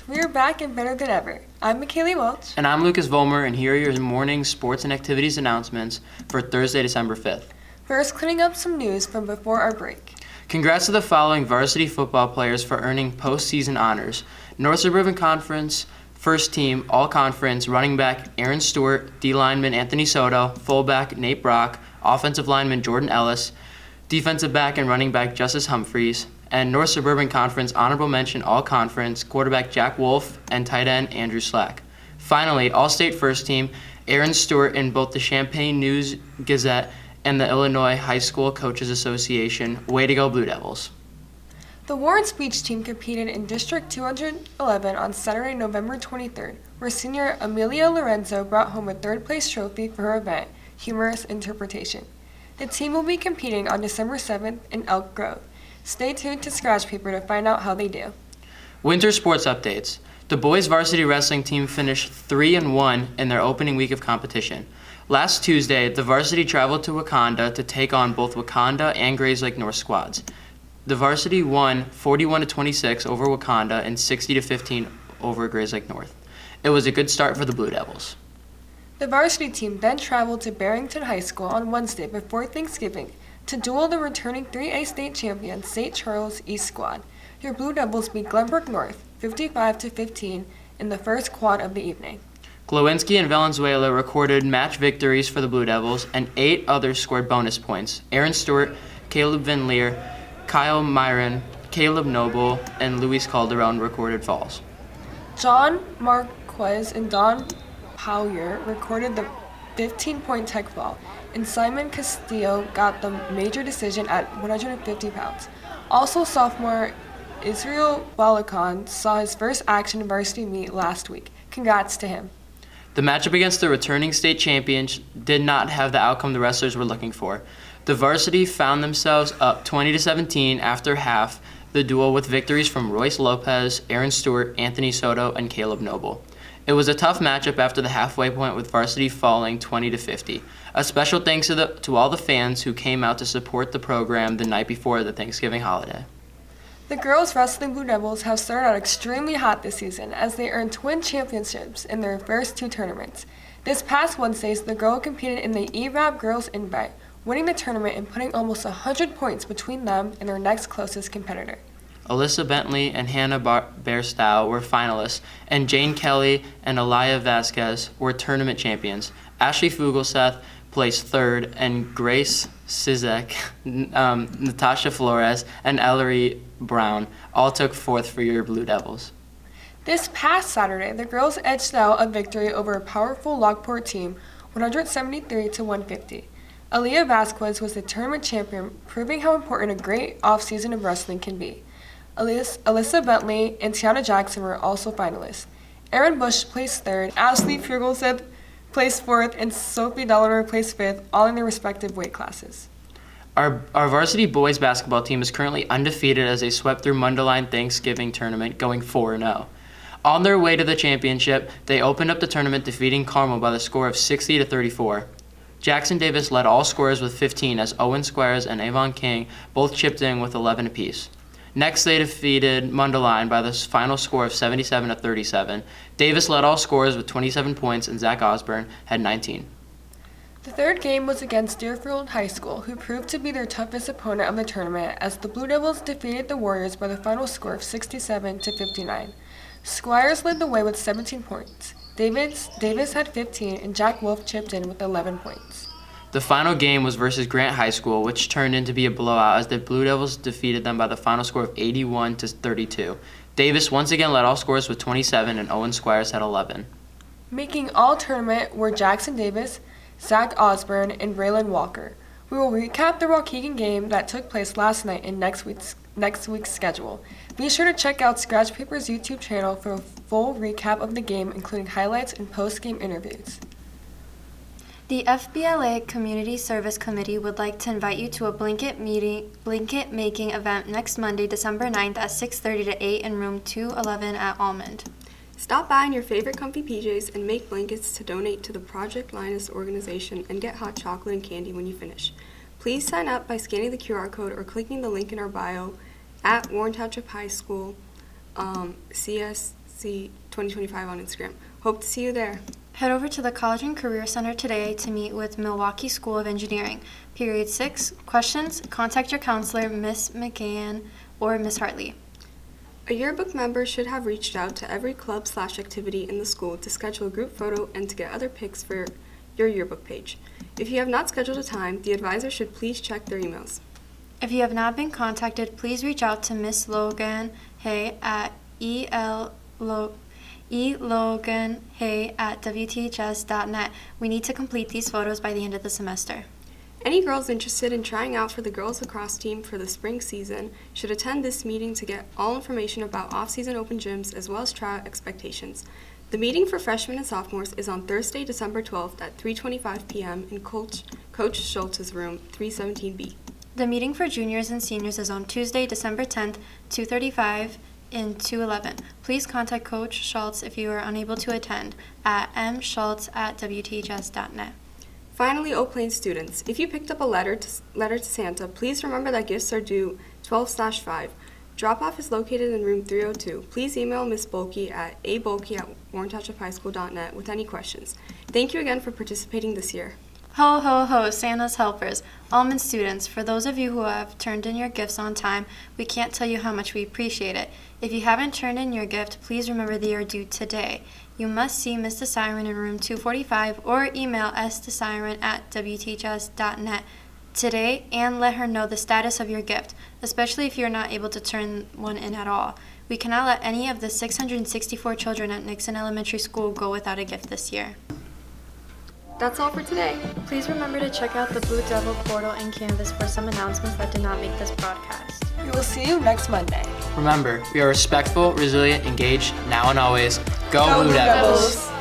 We are back and better than ever. I'm McKaylee Welch. And I'm Lucas Vollmer, and here are your morning sports and activities announcements for Thursday, December 5th. First, cleaning up some news from before our break. Congrats to the following varsity football players for earning postseason honors. North Suburban Conference First Team All-Conference running back Aaron Stewart, D-lineman Anthony Soto, fullback Nate Brock, offensive lineman Jordan Ellis, defensive back and running back Justice Humphreys, and North Suburban Conference Honorable Mention All-Conference quarterback Jack Wolf and tight end Andrew Slack. Finally, All-State First Team Aaron Stewart in both the Champaign News-Gazette and the Illinois High School Coaches Association. Way to go, Blue Devils. The Warren Speech Team competed in District 211 on Saturday, November 23rd, where senior Amelia Lorenzo brought home a third-place trophy for her event, Humorous Interpretation. The team will be competing on December 7th in Elk Grove. Stay tuned to Scratch Paper to find out how they do. Winter sports updates. The boys varsity wrestling team finished 3-1 in their opening week of competition. Last Tuesday, the varsity traveled to Wakanda to take on both Wakanda and Grays Lake North squads. The varsity won 41-26 over Wakanda and 60-15 over Grays Lake North. It was a good start for the Blue Devils. The varsity team then traveled to Barrington High School on Wednesday before Thanksgiving to duel the returning 3A state champion St. Charles East squad. Your Blue Devils beat Glenbrook North 55-15 in the first quad of the evening. Glowinski and Valenzuela recorded match victories for the Blue Devils, and 8 others scored bonus points. Aaron Stewart, Caleb Van Leer, Kyle Myron, Caleb Noble, and Luis Calderon recorded falls. John Marquez and Don Powyer recorded the 15-point tech fall, and Simon Castillo got the major decision at 150 pounds. Also, sophomore Israel Balakon saw his first action varsity meet last week. Congrats to him. The matchup against the returning state champions did not have the outcome the wrestlers were looking for. The varsity found themselves up 20-17 after half, the duel with victories from Royce Lopez, Aaron Stewart, Anthony Soto, and Caleb Noble. It was a tough matchup after the halfway point with varsity falling 20-50. A special thanks to all the fans who came out to support the program the night before the Thanksgiving holiday. The girls wrestling Blue Devils have started out extremely hot this season as they earned twin championships in their first 2 tournaments. This past Wednesday, the girls competed in the ERAP Girls Invite, winning the tournament and putting almost 100 points between them and their next closest competitor. Alyssa Bentley and Hannah Bairstow were finalists, and Jane Kelly and Elia Vasquez were tournament champions. Ashley Fugelseth placed 3rd, and Grace Sizek, Natasha Flores, and Ellery Brown all took 4th for your Blue Devils. This past Saturday, the girls edged out a victory over a powerful Lockport team, 173-150. Elia Vasquez was the tournament champion, proving how important a great off-season of wrestling can be. Alyssa Bentley and Tiana Jackson were also finalists. Erin Bush placed 3rd, Ashley Fugelseth placed 4th, and Sophie Dollar placed 5th, all in their respective weight classes. Our varsity boys basketball team is currently undefeated as they swept through Mundelein Thanksgiving tournament, going 4-0. On their way to the championship, they opened up the tournament defeating Carmel by the score of 60-34. Jackson Davis led all scorers with 15 as Owen Squires and Avon King both chipped in with 11 apiece. Next, they defeated Mundelein by the final score of 77-37. Davis led all scorers with 27 points, and Zach Osborne had 19. The third game was against Deerfield High School, who proved to be their toughest opponent of the tournament as the Blue Devils defeated the Warriors by the final score of 67-59. Squires led the way with 17 points. Davis had 15, and Jack Wolf chipped in with 11 points. The final game was versus Grant High School, which turned into be a blowout as the Blue Devils defeated them by the final score of 81-32. Davis once again led all scorers with 27, and Owen Squires had 11. Making all tournament were Jackson Davis, Zach Osborne, and Braylon Walker. We will recap the Waukegan game that took place last night in next week's schedule. Be sure to check out Scratch Paper's YouTube channel for a full recap of the game, including highlights and post-game interviews. The FBLA Community Service Committee would like to invite you to a blanket making event next Monday, December 9th at 6:30 to 8 in room 211 at Almond. Stop by in your favorite comfy PJs and make blankets to donate to the Project Linus organization and get hot chocolate and candy when you finish. Please sign up by scanning the QR code or clicking the link in our bio at Warren Township High School, CS WTHS 2025 on Instagram. Hope to see you there. Head over to the College and Career Center today to meet with Milwaukee School of Engineering. Period 6. Questions? Contact your counselor, Miss McGann or Miss Hartley. A yearbook member should have reached out to every club/activity in the school to schedule a group photo and to get other pics for your yearbook page. If you have not scheduled a time, the advisor should please check their emails. If you have not been contacted, please reach out to Miss Logan Hay at eloganhay@wths.net. We need to complete these photos by the end of the semester. Any girls interested in trying out for the girls lacrosse team for the spring season should attend this meeting to get all information about off-season open gyms as well as tryout expectations. The meeting for freshmen and sophomores is on Thursday, December 12th at 3:25 p.m. in Coach Schultz's room, 317B. The meeting for juniors and seniors is on Tuesday, December 10th, 2:35 in 211. Please contact Coach Schultz if you are unable to attend at mschultz@wths.net. Finally, Oak Plains students, if you picked up a letter to Santa, please remember that gifts are due 12/5. Drop-off is located in room 302. Please email Ms. Bulkey at abolkey@warrentownshiphighschool.net with any questions. Thank you again for participating this year. Ho, ho, ho, Santa's helpers. Almond students, for those of you who have turned in your gifts on time, we can't tell you how much we appreciate it. If you haven't turned in your gift, please remember they are due today. You must see Ms. DeSiren in room 245 or email sdesiren@wths.net today and let her know the status of your gift, especially if you're not able to turn one in at all. We cannot let any of the 664 children at Nixon Elementary School go without a gift this year. That's all for today. Please remember to check out the Blue Devil portal and Canvas for some announcements that did not make this broadcast. We will see you next Monday. Remember, we are respectful, resilient, engaged, now and always. Go Go Blue Blue Devils! Devils!